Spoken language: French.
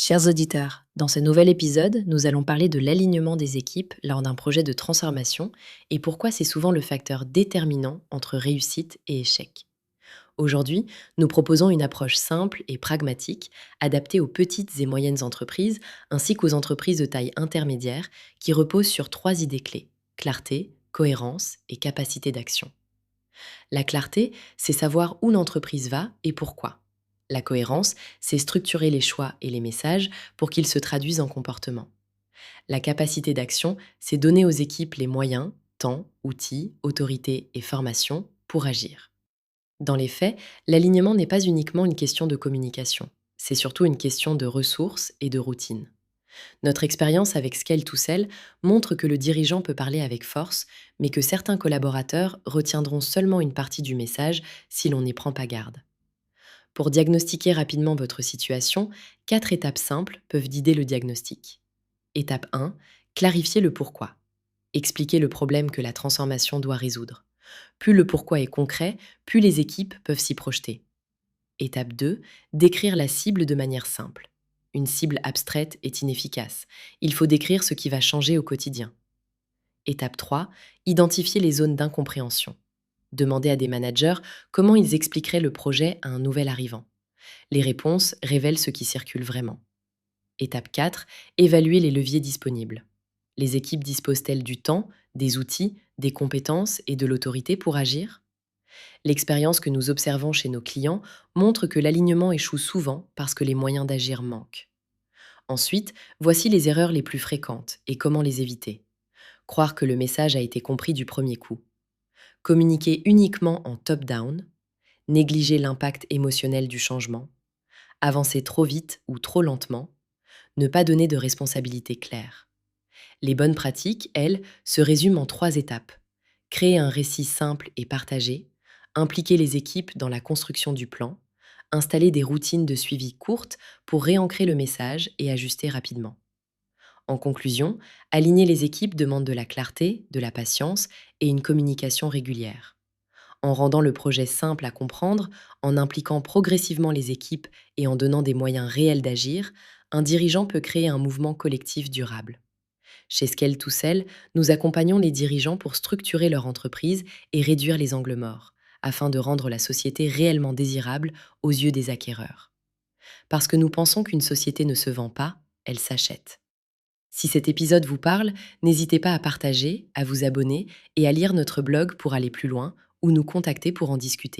Chers auditeurs, dans ce nouvel épisode, nous allons parler de l'alignement des équipes lors d'un projet de transformation et pourquoi c'est souvent le facteur déterminant entre réussite et échec. Aujourd'hui, nous proposons une approche simple et pragmatique, adaptée aux petites et moyennes entreprises ainsi qu'aux entreprises de taille intermédiaire qui reposent sur trois idées clés: clarté, cohérence et capacité d'action. La clarté, c'est savoir où l'entreprise va et pourquoi. La cohérence, c'est structurer les choix et les messages pour qu'ils se traduisent en comportement. La capacité d'action, c'est donner aux équipes les moyens, temps, outils, autorité et formation pour agir. Dans les faits, l'alignement n'est pas uniquement une question de communication, c'est surtout une question de ressources et de routine. Notre expérience avec Scale to Sell montre que le dirigeant peut parler avec force, mais que certains collaborateurs retiendront seulement une partie du message si l'on n'y prend pas garde. Pour diagnostiquer rapidement votre situation, 4 étapes simples peuvent guider le diagnostic. Étape 1, clarifier le pourquoi. Expliquer le problème que la transformation doit résoudre. Plus le pourquoi est concret, plus les équipes peuvent s'y projeter. Étape 2, décrire la cible de manière simple. Une cible abstraite est inefficace. Il faut décrire ce qui va changer au quotidien. Étape 3, identifier les zones d'incompréhension. Demander à des managers comment ils expliqueraient le projet à un nouvel arrivant. Les réponses révèlent ce qui circule vraiment. Étape 4, évaluer les leviers disponibles. Les équipes disposent-elles du temps, des outils, des compétences et de l'autorité pour agir? L'expérience que nous observons chez nos clients montre que l'alignement échoue souvent parce que les moyens d'agir manquent. Ensuite, voici les erreurs les plus fréquentes et comment les éviter. Croire que le message a été compris du premier coup. Communiquer uniquement en top-down. Négliger l'impact émotionnel du changement. Avancer trop vite ou trop lentement. Ne pas donner de responsabilité claire. Les bonnes pratiques, elles, se résument en 3 étapes. Créer un récit simple et partagé, impliquer les équipes dans la construction du plan, installer des routines de suivi courtes pour réancrer le message et ajuster rapidement. En conclusion, aligner les équipes demande de la clarté, de la patience et une communication régulière. En rendant le projet simple à comprendre, en impliquant progressivement les équipes et en donnant des moyens réels d'agir, un dirigeant peut créer un mouvement collectif durable. Chez Scale to Sell, nous accompagnons les dirigeants pour structurer leur entreprise et réduire les angles morts, afin de rendre la société réellement désirable aux yeux des acquéreurs. Parce que nous pensons qu'une société ne se vend pas, elle s'achète. Si cet épisode vous parle, n'hésitez pas à partager, à vous abonner et à lire notre blog pour aller plus loin ou nous contacter pour en discuter.